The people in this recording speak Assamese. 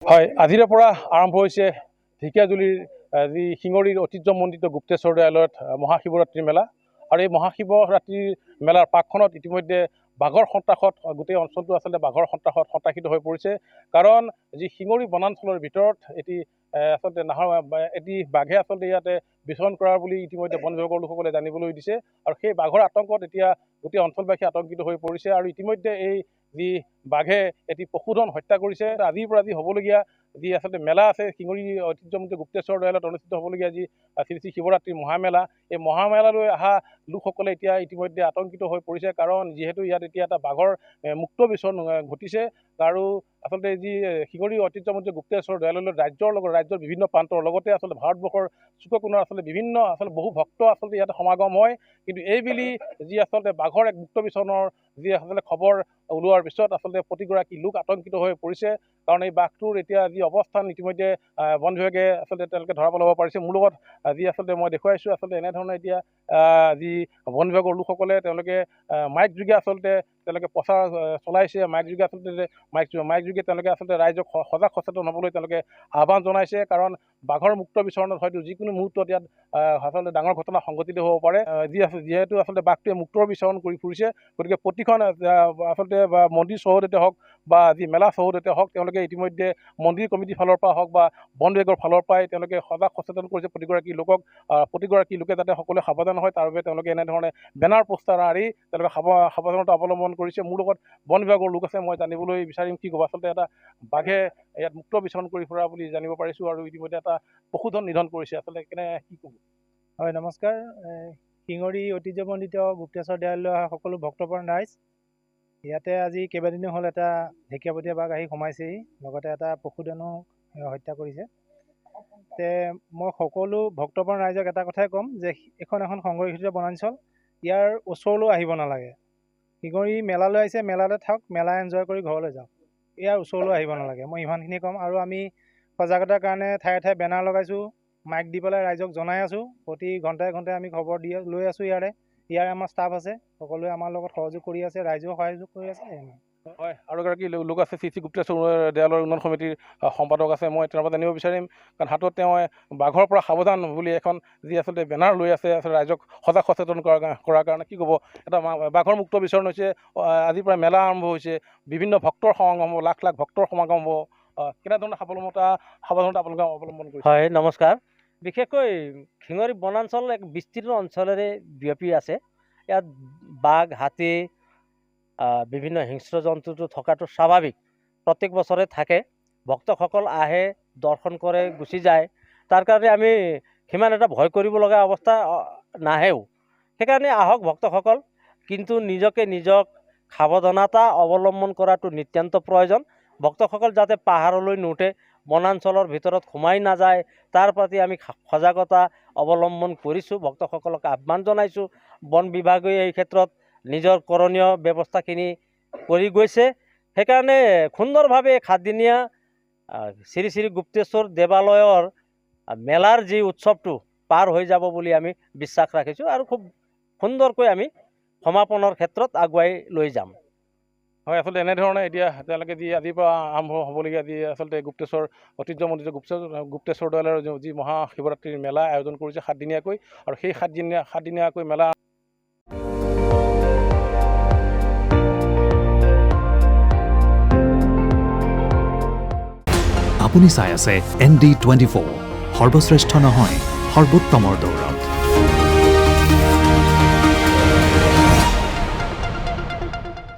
হয়, আজিৰে পৰা আৰম্ভ হৈছে ঢেকীয়াজুলিৰ যি শিঙৰীৰ ঐতিহ্যমণ্ডিত গুপ্তেশ্বৰ দেৱালয়ত মহাশিৱৰাত্ৰিৰ মেলা। আৰু এই মহাশিৱৰাত্ৰিৰ মেলাৰ পাকখনত ইতিমধ্যে বাঘৰ সন্ত্ৰাসত গোটেই অঞ্চলটো আচলতে বাঘৰ সন্ত্ৰাসত সন্ত্ৰাসিত হৈ পৰিছে। কাৰণ যি শিঙৰী বনাঞ্চলৰ ভিতৰত আচলতে এটি বাঘে আচলতে ইয়াতে বিচৰণ কৰাৰ বুলি ইতিমধ্যে বন বিভাগৰ লোকসকলে জানিবলৈ দিছে। আৰু সেই বাঘৰ আতংকত এতিয়া গোটেই অঞ্চলবাসী আতংকিত হৈ পৰিছে। আৰু ইতিমধ্যে এই যি বাঘে এটি পশুধন হত্যা কৰিছে। আজিৰ পৰা যি হ'বলগীয়া যি আচলতে মেলা আছে, শিঙৰী ঐতিহ্যমণ্ডিত গুপ্তেশ্বৰ দেৱালয়ত অনুষ্ঠিত হ'বলগীয়া যি শ্ৰী শ্ৰী শিৱৰাত্ৰি মহামেলা, এই মহামেলালৈ অহা লোকসকলে এতিয়া ইতিমধ্যে আতংকিত হৈ পৰিছে। কাৰণ যিহেতু ইয়াত এতিয়া এটা বাঘৰ মুক্ত বিচৰণ ঘটিছে। আৰু আচলতে যি শিঙৰী ঐতিহ্যমণ্ডিত গুপ্তেশ্বৰ দেৱালয়ত ৰাজ্যৰ বিভিন্ন প্ৰান্তৰ লগতে আচলতে ভাৰতবৰ্ষৰ চুককোণৰ আচলতে বিভিন্ন বহু ভক্ত আচলতে ইয়াতে সমাগম হয়। কিন্তু এইবেলি যি আচলতে বাঘৰ এক মুক্ত বিচৰণৰ যি আচলতে খবৰ ওলোৱাৰ পিছত আচলতে প্ৰতিগৰাকী লোক আতংকিত হৈ পৰিছে। কাৰণ এই বাঘটোৰ এতিয়া যি অৱস্থান ইতিমধ্যে বন বিভাগে আচলতে তেওঁলোকে ধৰা পেলাব পাৰিছে। মোৰ লগত যি আচলতে মই দেখুৱাইছোঁ আচলতে এনেধৰণে এতিয়া যি বন বিভাগৰ লোকসকলে তেওঁলোকে মাইক যোগে আচলতে তেওঁলোকে প্ৰচাৰ চলাইছে। মাইক যোগে তেওঁলোকে আচলতে ৰাইজক সজাগ সচেতন হ'বলৈ তেওঁলোকে আহ্বান জনাইছে। কাৰণ বাঘৰ মুক্ত বিচৰণত হয়তো যিকোনো মুহূৰ্তত ইয়াত আচলতে ডাঙৰ ঘটনা সংঘটিত হ'ব পাৰে। যিহেতু আচলতে বাঘটোৱে মুক্তৰ বিচৰণ কৰি ফুৰিছে, গতিকে প্ৰতিখন আচলতে বা মন্দিৰ চৌহদতে হওক বা যি মেলা চৌহদতে হওক, তেওঁলোকে ইতিমধ্যে মন্দিৰ কমিটিৰ ফালৰ পৰা হওক বা বন বিভাগৰ ফালৰ পৰাই তেওঁলোকে সজাগ সচেতন কৰিছে প্ৰতিগৰাকী লোকক। প্ৰতিগৰাকী লোকে যাতে সকলোৱে সাৱধান হয় তাৰ বাবে তেওঁলোকে এনেধৰণে বেনাৰ পোষ্টাৰ আঁৰি তেওঁলোকে সাৱধানতা অৱলম্বন কৰিছে। মোৰ লগত বন বিভাগৰ লোক আছে, মই জানিবলৈ বিচাৰিম কি ক'ব। আচলতে এটা বাঘে ইয়াত মুক্ত বিচৰণ কৰি ফুৰা বুলি জানিব পাৰিছোঁ আৰু ইতিমধ্যে এটা পশুধন নিধন কৰিছে। আচলতে কি ক'ব? হয়, নমস্কাৰ। শিঙৰী ঐতিহ্যমণ্ডিত গুপ্তেশ্বৰ দেৱালয়লৈ অহা সকলো ভক্তপ্ৰাণ ৰাইজ, ইয়াতে আজি কেইবাদিনো হ'ল এটা ঢেকীয়াপতীয়া বাঘ আহি সোমাইছেহি, লগতে এটা পশুধনো হত্যা কৰিছে। মই সকলো ভক্তপ্ৰাণ ৰাইজক এটা কথাই ক'ম যে এখন সংৰক্ষিত বনাঞ্চল, ইয়াৰ ওচৰলৈ আহিব নালাগে। শিঙৰী মেলালৈ আহিছে, মেলালৈ থাকক, মেলা এনজয় কৰি ঘৰলৈ যাওক, ইয়াৰ ওচৰলৈ আহিব নালাগে। মই ইমানখিনি ক'ম। আৰু আমি সজাগতাৰ কাৰণে ঠায়ে ঠায়ে বেনাৰ লগাইছোঁ, মাইক দি পেলাই ৰাইজক জনাই আছোঁ। প্ৰতি ঘণ্টাই ঘণ্টাই আমি খবৰ লৈ আছোঁ। ইয়াৰে আমাৰ ষ্টাফ আছে, সকলোৱে আমাৰ লগত সহযোগ কৰি আছে, ৰাইজেও সহযোগ কৰি আছে। হয়, আৰু এগৰাকী লোক আছে, শ্ৰী শ্ৰী গুপ্তেশ্বৰ দেৱালয়ৰ উন্নয়ন সমিতিৰ সম্পাদক আছে। মই তেওঁৰ পৰা জানিব বিচাৰিম, কাৰণ হাতত তেওঁ বাঘৰ পৰা সাৱধান বুলি এখন যি আচলতে বেনাৰ লৈ আছে ৰাইজক সজাগ সচেতন কৰাৰ কাৰণে। কি ক'ব? এটা বাঘৰ মুক্ত বিচৰণ হৈছে, আজিৰ পৰা মেলা আৰম্ভ হৈছে, বিভিন্ন ভক্তৰ সমাগম হ'ব, লাখ লাখ ভক্তৰ সমাগম হ'ব। কেনেধৰণৰ সাৱধানতা আপোনালোকে অৱলম্বন কৰিছে? হয়, নমস্কাৰ। বিশেষকৈ শিঙৰী বনাঞ্চল এক বিস্তৃত অঞ্চলেৰে ব্যাপী আছে। ইয়াত বাঘ, হাতী, বিভিন্ন হিংস্ৰ জন্তুটো থকাটো স্বাভাৱিক, প্ৰত্যেক বছৰে থাকে। ভক্তসকল আহে, দৰ্শন কৰে, গুচি যায়। তাৰ কাৰণে আমি সিমান এটা ভয় কৰিব লগা অৱস্থা নাহেও। সেইকাৰণে আহক ভক্তসকল, কিন্তু নিজক সাৱধানতা অৱলম্বন কৰাটো নিতান্ত প্ৰয়োজন। ভক্তসকল যাতে পাহাৰলৈ নুঠে, বনাঞ্চলৰ ভিতৰত সোমাই নাযায়, তাৰ প্ৰতি আমি সজাগতা অৱলম্বন কৰিছোঁ। ভক্তসকলক আহ্বান জনাইছোঁ। বন বিভাগে এই ক্ষেত্ৰত নিজৰ কৰণীয় ব্যৱস্থাখিনি কৰি গৈছে। সেইকাৰণে সুন্দৰভাৱে 7 দিনীয়া শ্ৰী শ্ৰী গুপ্তেশ্বৰ দেৱালয়ৰ মেলাৰ যি উৎসৱটো পাৰ হৈ যাব বুলি আমি বিশ্বাস ৰাখিছোঁ, আৰু খুব সুন্দৰকৈ আমি সমাপনৰ ক্ষেত্ৰত আগুৱাই লৈ যাম। হয়, আচলতে এনেধৰণে এতিয়া তেওঁলোকে যি আজিৰ পৰা আৰম্ভ হ'বলগীয়া যি আচলতে গুপ্তেশ্বৰ ঐতিহ্যমণ্ডিত গুপ্তেশ্বৰ দেৱালয়ৰ যি মহাশিৱৰাত্ৰিৰ মেলা আয়োজন কৰিছে 7 দিনীয়াকৈ, আৰু সেই 7 দিনীয়াকৈ মেলা আপুনি চাই আছে ND24, সৰ্বশ্ৰেষ্ঠ নহয়, সৰ্বোত্তমৰ দৌৰ।